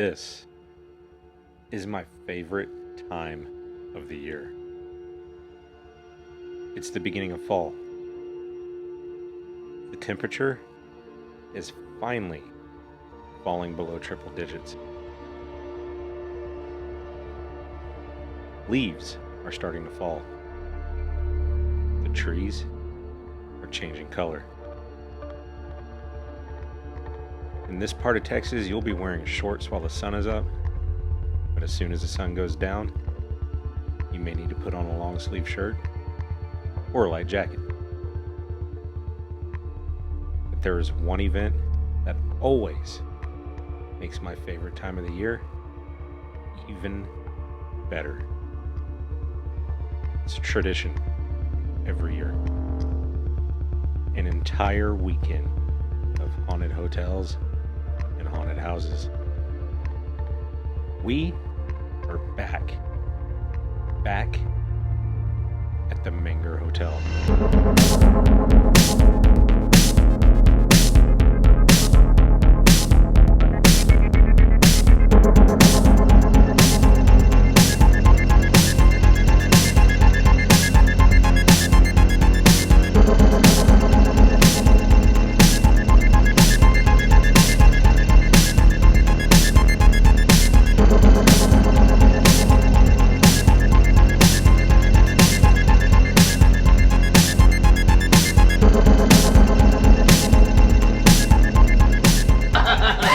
This is my favorite time of the year. It's the beginning of fall. The temperature is finally falling below triple digits. Leaves are starting to fall. The trees are changing color. In this part of Texas, you'll be wearing shorts while the sun is up, but as soon as the sun goes down, you may need to put on a long sleeve shirt or a light jacket. But there is one event that always makes my favorite time of the year even better. It's a tradition every year. An entire weekend of haunted hotels and haunted houses. We are back at the Menger Hotel.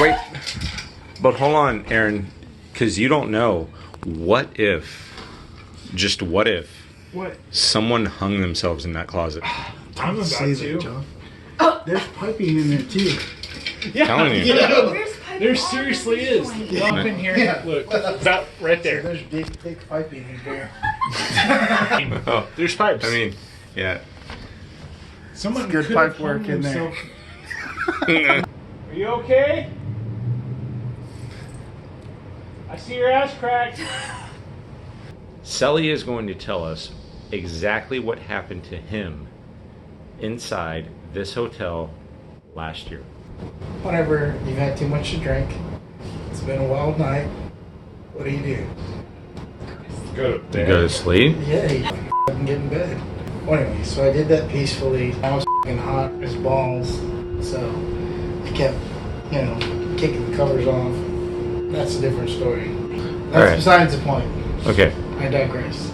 Wait, but hold on, Aaron, because you don't know. What if What? someone hung themselves in that closet? I'm about Say to. that, John. There's piping in there too. Yeah, Telling you. yeah. There seriously is. Up in here. Yeah. Look, about right there. There's big, thick piping in there. Oh, There's pipes. I mean, yeah. someone good could pipe have work hung in there. himself- Are you okay? I see your ass cracked. Sully is going to tell us exactly what happened to him inside this hotel last year. Whenever you've had too much to drink, it's been a wild night, what do? Go to You bed. go to sleep? Yeah, you fucking get in bed. Well, anyway, so I did that peacefully. I was fucking hot as balls, so I kept, kicking the covers off. That's a different story. That's Alright. besides the point. Okay. I digress.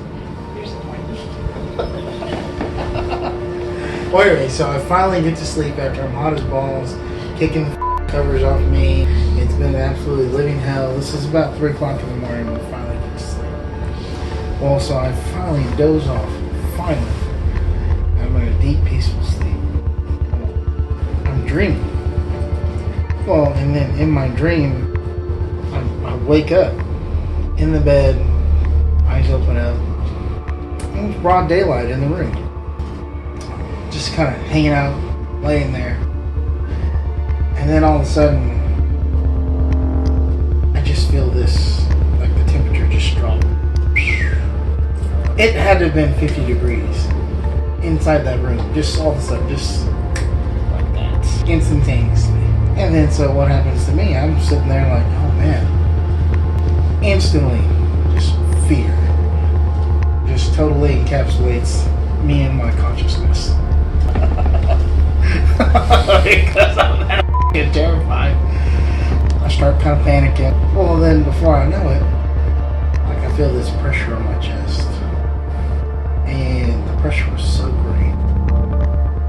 Well, anyway, so I finally get to sleep after I'm hot as balls, kicking the covers off me. It's been absolutely living hell. This is about 3 o'clock in the morning when I finally get to sleep. Well, so I finally doze off. Finally. I'm in a deep, peaceful sleep. I'm dreaming. Well, and then in my dream, I wake up in the bed, eyes open up. It was broad daylight in the room. Just kind of hanging out, laying there. And then all of a sudden, I just feel this, like the temperature just dropped. It had to have been 50 degrees inside that room. Just all of a sudden, just like that. Instantaneously. And then so what happens to me, I'm sitting there like, oh man. Instantly, just fear. Just totally encapsulates me and my consciousness. Because I'm that f***ing terrified. I start kind of panicking. Well, then before I know it, like I feel this pressure on my chest. And the pressure was so great.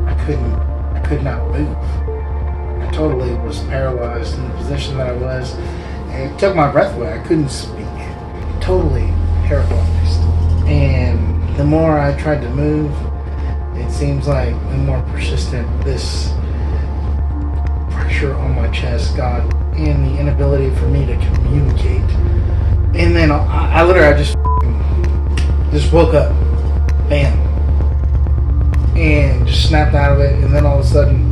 I could not move. I totally was paralyzed in the position that I was. And it took my breath away. I couldn't speak. Totally paralyzed. And the more I tried to move, it seems like the more persistent this pressure on my chest got, and the inability for me to communicate. And then I literally just woke up, bam, and just snapped out of it. And then all of a sudden,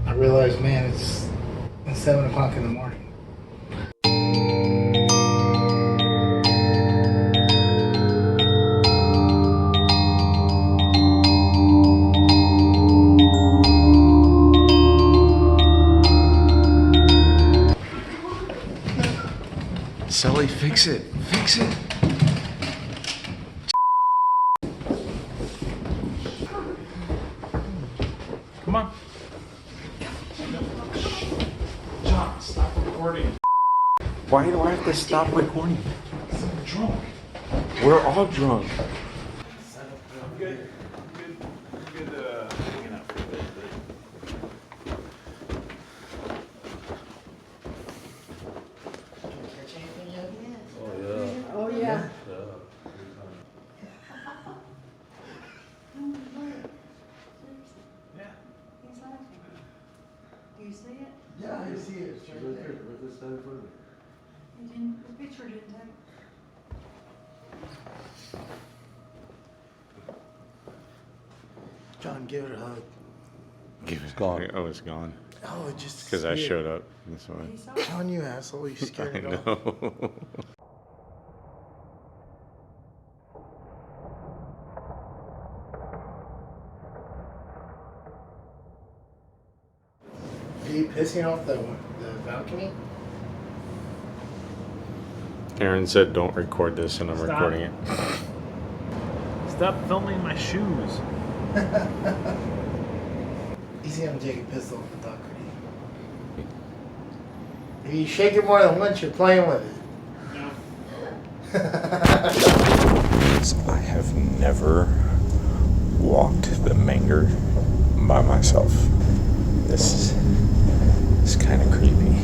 I realized, man, it's 7 o'clock in the morning. Sully, fix it. Fix it. Come on. John, stop recording. Why do I have to stop recording? I'm drunk. We're all drunk. I'm good. Good hanging out for a bit, Catch anything yet? Oh, yeah. yeah. He's laughing. Do you see it? Yeah, I see it. It's right there. He didn't, the picture didn't take. John, give it a hug. It's gone. Oh, it's gone. Oh, it just Because I scared- showed up. That's why. He saw it. John, you asshole, you scared I it off. know. Are you pissing off the balcony? Aaron said, "Don't record this," and I'm Stop. recording it. Stop filming my shoes. Easy on Jacob pissed off the balcony. If you shake it more than once, you're playing with it. No. I have never walked the Menger by myself. This is kind of creepy.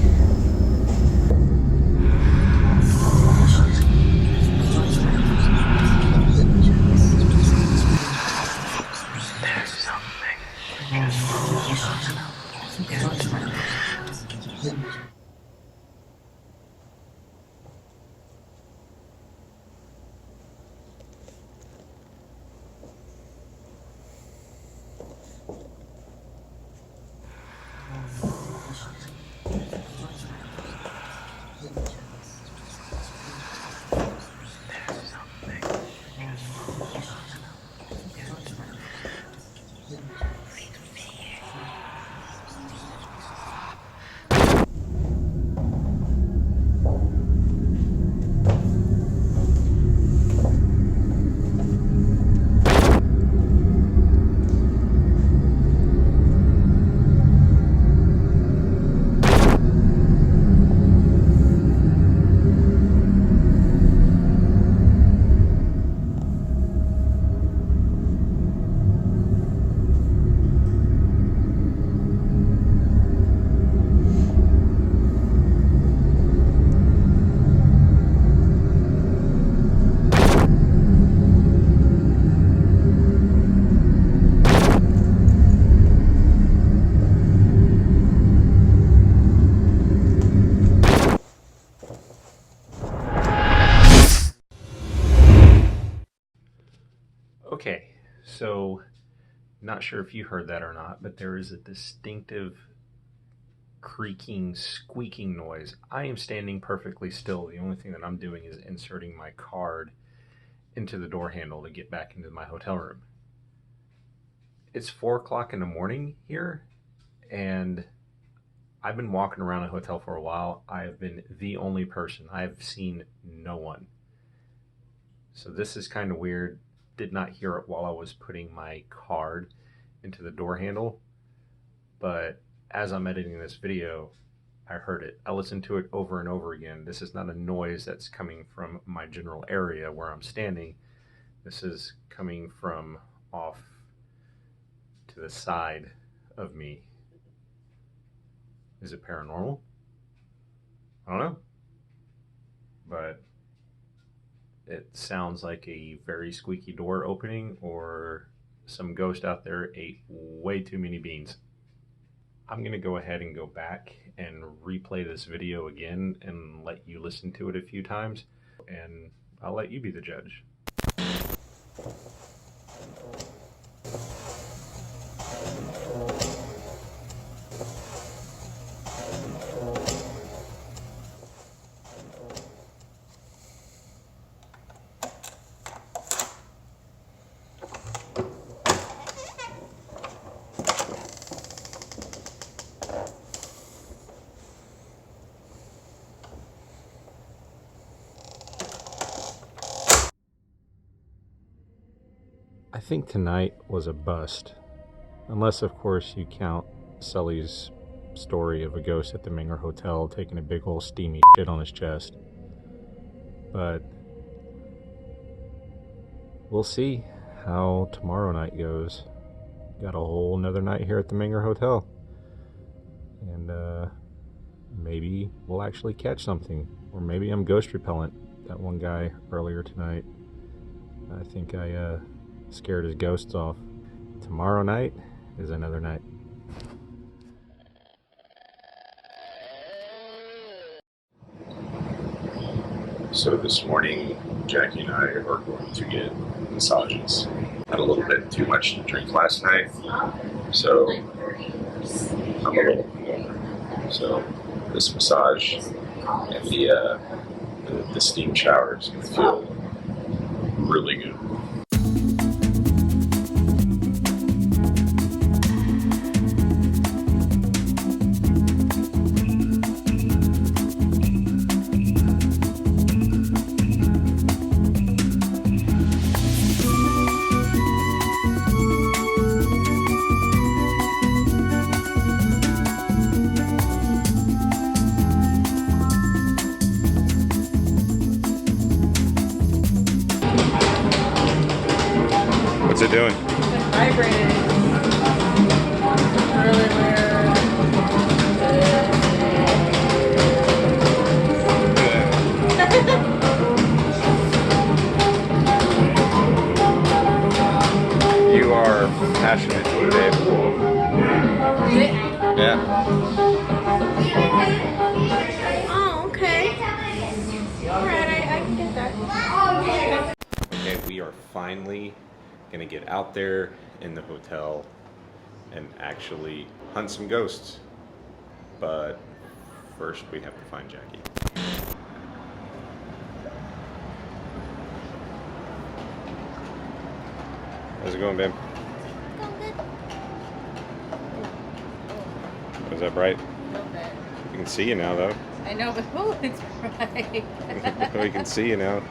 Okay, so not sure if you heard that or not, but there is a distinctive creaking, squeaking noise. I am standing perfectly still. The only thing that I'm doing is inserting my card into the door handle to get back into my hotel room. It's 4 o'clock in the morning here, and I've been walking around a hotel for a while. I have been the only person. I have seen no one. So this is kind of weird. Did not hear it while I was putting my card into the door handle, but as I'm editing this video, I heard it. I listened to it over and over again. This is not a noise that's coming from my general area where I'm standing. This is coming from off to the side of me. Is it paranormal? I don't know. But it sounds like a very squeaky door opening, or some ghost out there ate way too many beans. I'm going to go ahead and go back and replay this video again and let you listen to it a few times, and I'll let you be the judge. think tonight was a bust. Unless, of course, you count Sully's story of a ghost at the Menger Hotel taking a big old steamy shit on his chest. But we'll see how tomorrow night goes. Got a whole nother night here at the Menger Hotel. And maybe we'll actually catch something. Or maybe I'm ghost repellent. That one guy earlier tonight, I think I scared his ghosts off. Tomorrow night is another night. So this morning, Jackie and I are going to get massages. Had a little bit too much to drink last night, so I'm a little hungover. So this massage and the steam shower is going to feel really good. What's it doing? It's vibrating. Really weird. You are passionate, babe. Yeah. Oh, okay. Alright, I can get that. Okay, we are finally gonna get out there in the hotel and actually hunt some ghosts. But first we have to find Jackie. How's it going, babe? Is that bright? A little bit. We can see you now, though. I know, but oh, it's bright. We can see you now.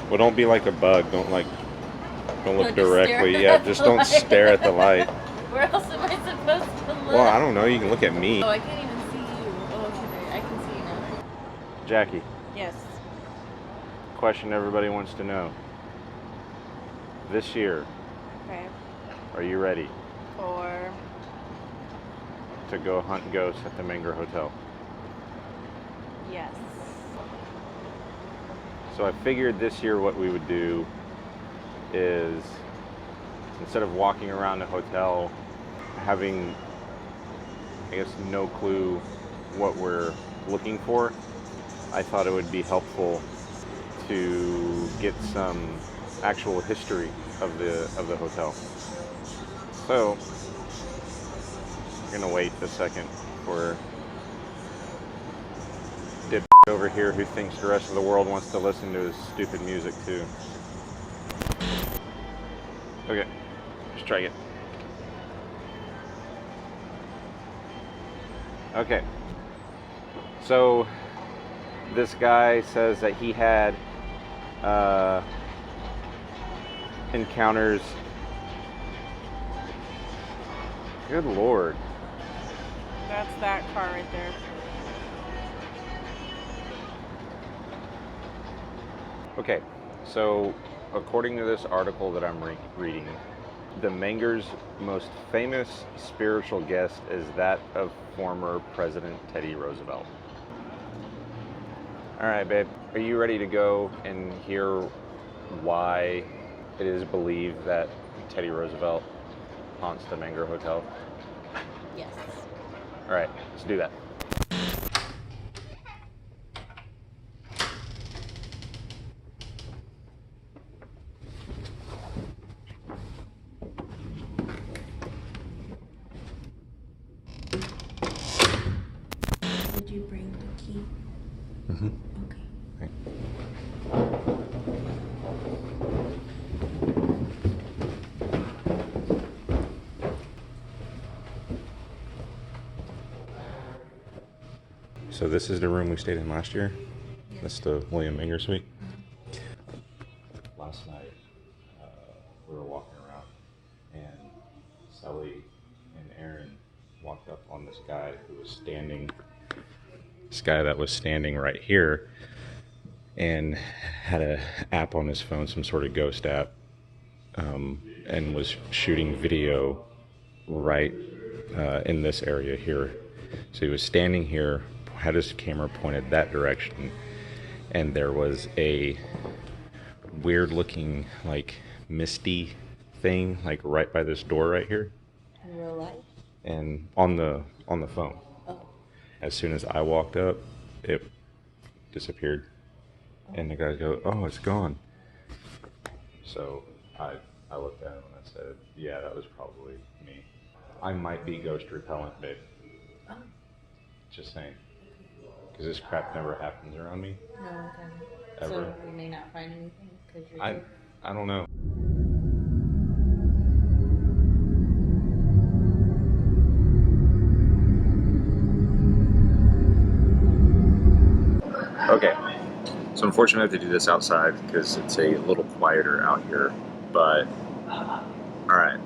Well, don't be like a bug. Don't look Just directly. stare Yeah, at just the don't light. stare at the light. Where else am I supposed to look? Well, I don't know. You can look at me. Oh, I can't even see you. Oh, okay, I can see you now. Jackie, Yes. question everybody wants to know. This year, Okay. are you ready Or to go hunt ghosts at the Menger Hotel? yes. So I figured this year what we would do is, instead of walking around the hotel having, I guess, no clue what we're looking for, I thought it would be helpful to get some actual history of the hotel. So we're gonna wait a second for dip over here who thinks the rest of the world wants to listen to his stupid music too. Okay, just try it. Okay, so this guy says that he had encounters. Good Lord. That's that car right there. Okay, so according to this article that I'm reading, the Menger's most famous spiritual guest is that of former President Teddy Roosevelt. All right, babe, are you ready to go and hear why it is believed that Teddy Roosevelt haunts the Menger Hotel? Yes. All right, let's do that. Did you bring the key? Mm-hmm. Okay. Right. So this is the room we stayed in last year? That's the William Menger suite? Last night, Sully and Aaron walked up on this guy who was standing, this guy that was standing right here and had a app on his phone, some sort of ghost app, and was shooting video right in this area here. So he was standing here, had his camera pointed that direction, and there was a weird looking, like, misty thing, like right by this door right here. In real life? And on the phone. Oh. As soon as I walked up, it disappeared. And the guy goes, "Oh, it's gone." So I looked at him and I said, "Yeah, that was probably me. I might be ghost repellent, babe. Oh. Just saying. Because this crap never happens around me. No, okay. Ever. So we may not find anything because you're I don't know." Okay, so unfortunately I have to do this outside because it's a little quieter out here, but alright.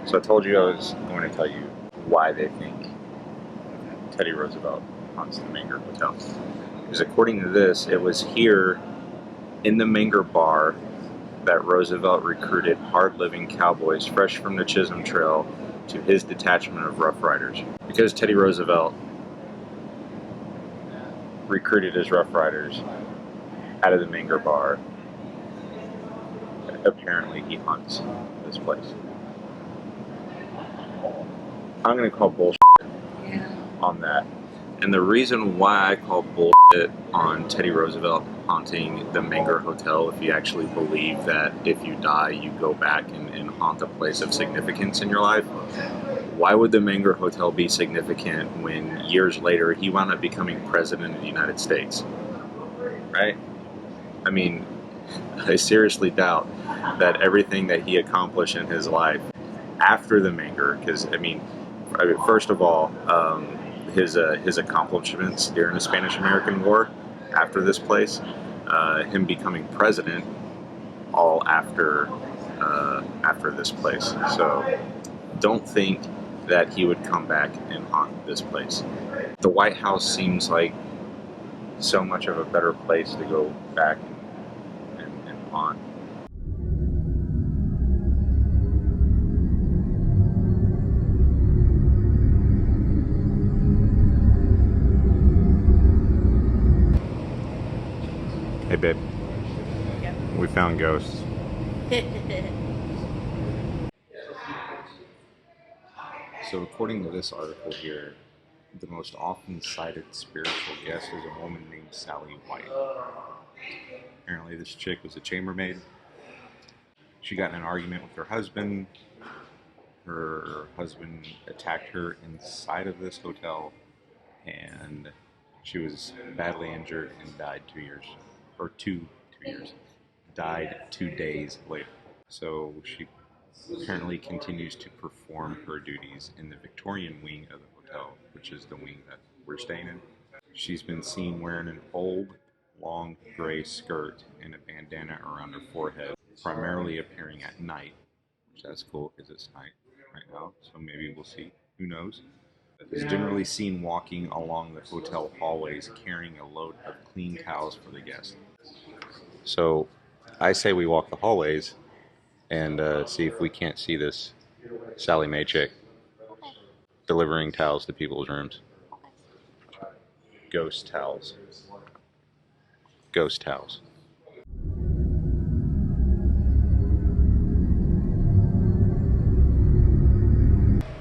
So I told you I was going to tell you why they think Teddy Roosevelt haunts the Menger Hotel. Because according to this, it was here in the Menger bar that Roosevelt recruited hard-living cowboys fresh from the Chisholm Trail to his detachment of Rough Riders. Because Teddy Roosevelt recruited his Rough Riders out of the Menger bar, apparently he haunts this place. I'm going to call bullshit on that. And the reason why I call bullshit on Teddy Roosevelt haunting the Menger Hotel, if you actually believe that if you die, you go back and haunt a place of significance in your life, why would the Menger Hotel be significant when years later he wound up becoming president of the United States? Right? I mean, I seriously doubt that everything that he accomplished in his life after the Menger, because I mean, first of all, his accomplishments during the Spanish-American War, after this place, him becoming president, all after this place. So don't think that he would come back and haunt this place. The White House seems like so much of a better place to go back and haunt. Hey babe, Yep. we found ghosts. So according to this article here, the most often cited spiritual guest is a woman named Sally White. Apparently this chick was a chambermaid. She got in an argument with her husband. Her husband attacked her inside of this hotel, and she was badly injured and died 2 years, or two years, died 2 days later. So she apparently continues to perform her duties in the Victorian wing of the hotel, which is the wing that we're staying in. She's been seen wearing an old, long gray skirt and a bandana around her forehead, primarily appearing at night, which that's cool because it's night right now, so maybe we'll see. Who knows? Is generally seen walking along the hotel hallways carrying a load of clean towels for the guests. So I say we walk the hallways and see if we can't see this Sally Mae chick delivering towels to people's rooms. Ghost towels. Ghost towels.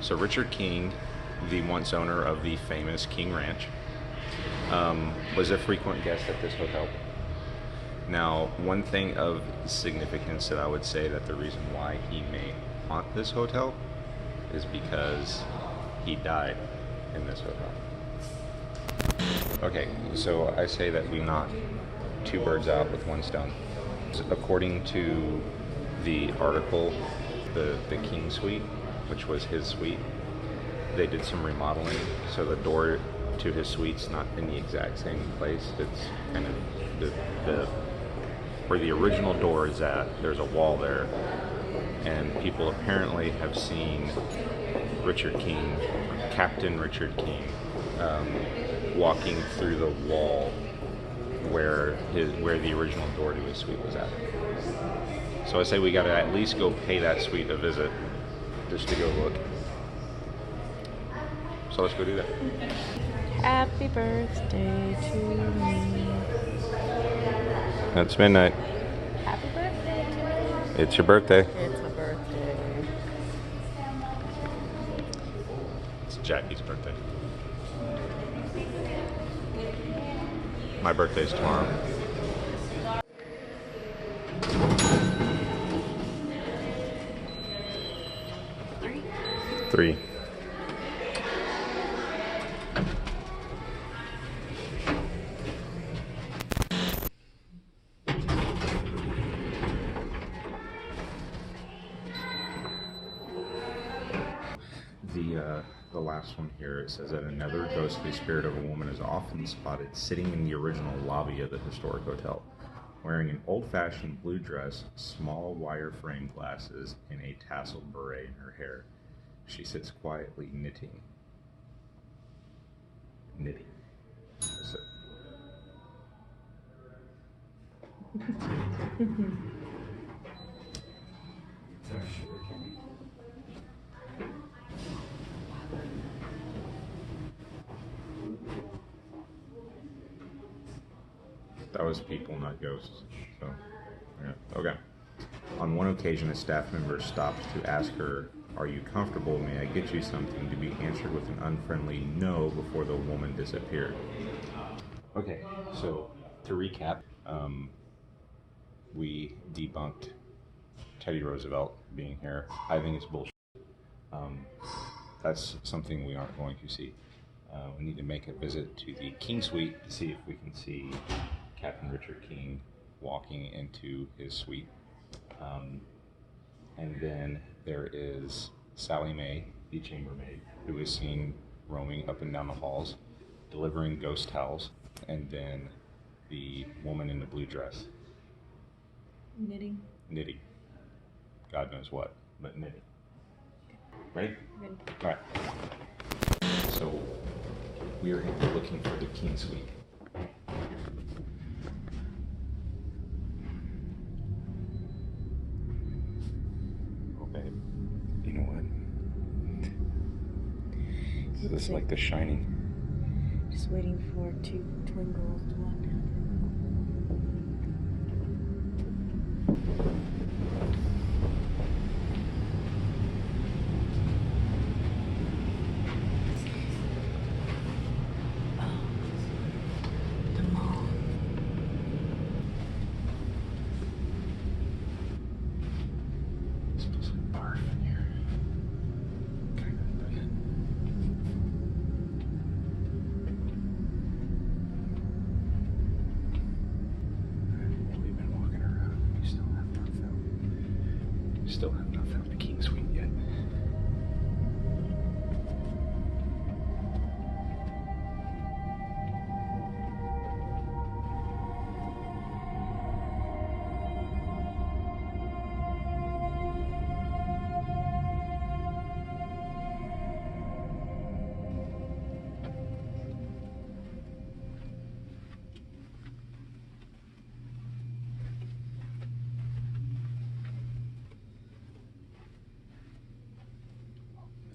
So Richard King, the once owner of the famous King Ranch, was a frequent guest at this hotel. Now, one thing of significance that I would say that the reason why he may haunt this hotel is because he died in this hotel. Okay, so I say that we knock 2 birds out with 1 stone. According to the article, the King Suite, which was his suite, they did some remodeling, so the door to his suite's not in the exact same place. It's kind of the where the original door is at, there's a wall there, and people apparently have seen Richard King, Captain Richard King, walking through the wall where the original door to his suite was at. So I say we gotta at least go pay that suite a visit, just to go look. So let's go do that. Happy birthday to me. It's midnight. Happy birthday to me. It's your birthday. It's my birthday. It's Jackie's birthday. My birthday's tomorrow. Three. The last one here, it says that another ghostly spirit of a woman is often spotted sitting in the original lobby of the historic hotel, wearing an old-fashioned blue dress, small wire frame glasses, and a tasseled beret in her hair. She sits quietly knitting. Knitting. That's it. That was people, not ghosts. So, yeah. Okay. On one occasion, a staff member stopped to ask her, "Are you comfortable? May I get you something?" to be answered with an unfriendly no before the woman disappeared. Okay, so to recap, we debunked Teddy Roosevelt being here. I think it's bullshit. That's something we aren't going to see. We need to make a visit to the King Suite to see if we can see Captain Richard King walking into his suite. And then there is Sally Mae, the chambermaid, who is seen roaming up and down the halls, delivering ghost towels, and then the woman in the blue dress. Knitting. Knitting. God knows what, but knitting. Ready? Ready. All right. So we are looking for the King Suite. Oh, babe. You know what? This is like The Shining. Just waiting for two twin girls to walk down. It smells like barf in here. Kind of, doesn't it? We've been walking around. We still have not found the King Suite yet.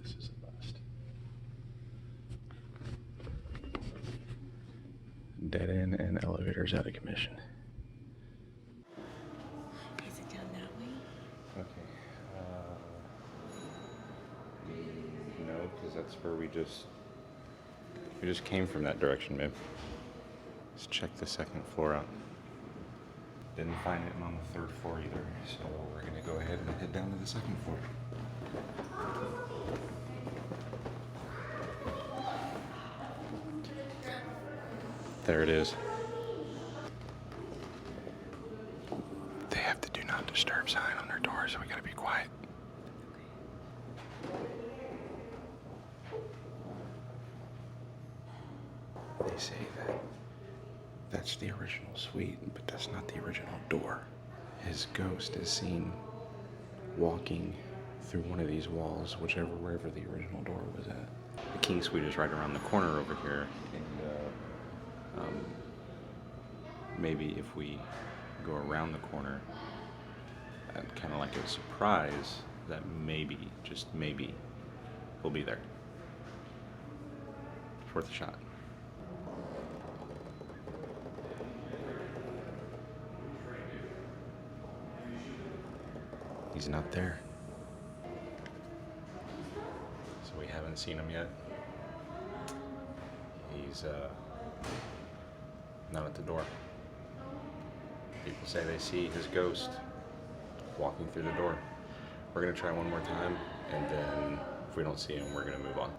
This is a bust. Dead end and elevators out of commission. Is it down that way? Okay. No, because that's where we just came from that direction, babe. Let's check the second floor out. Didn't find it on the third floor either, so we're gonna go ahead and head down to the second floor. There it is. They have the do not disturb sign on their door, so we gotta be quiet. They say that that's the original suite, but that's not the original door. His ghost is seen walking through one of these walls, wherever the original door was at. The King Suite is right around the corner over here, and maybe if we go around the corner, kind of like a surprise, that maybe, just maybe, we'll be there. It's worth a shot. He's not there. So we haven't seen him yet. He's not at the door. People say they see his ghost walking through the door. We're gonna try one more time, and then if we don't see him, we're gonna move on.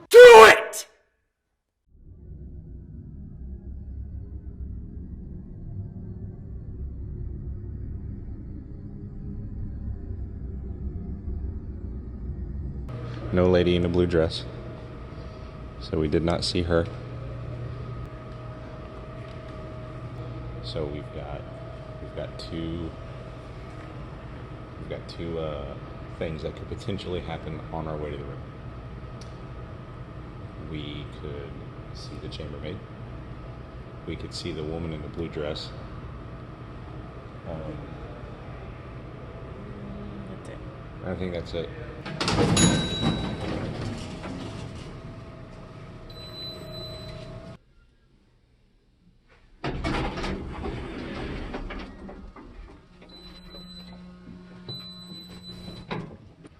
Do it! No lady in a blue dress, so we did not see her. So we've got two things that could potentially happen on our way to the room. We could see the chambermaid. We could see the woman in the blue dress. That's it. I think that's it.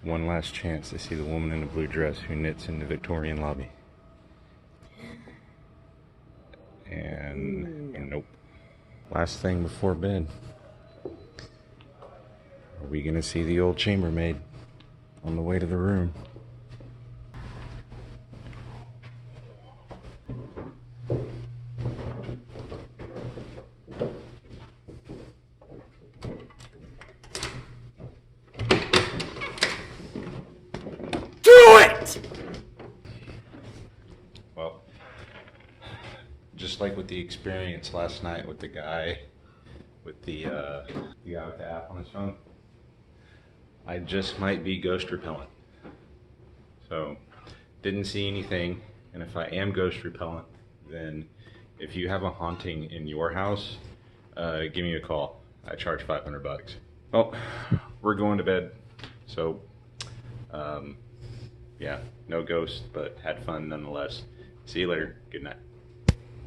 One last chance to see the woman in the blue dress who knits in the Victorian lobby. And nope. Last thing before bed. Are we gonna see the old chambermaid on the way to the room? Well, just like with the experience last night with the guy with the guy with the app on his phone, I just might be ghost repellent. So, didn't see anything, and if I am ghost repellent, then if you have a haunting in your house, give me a call. I charge $500. Well, we're going to bed, so yeah, no ghost, but had fun nonetheless. See you later. Good night.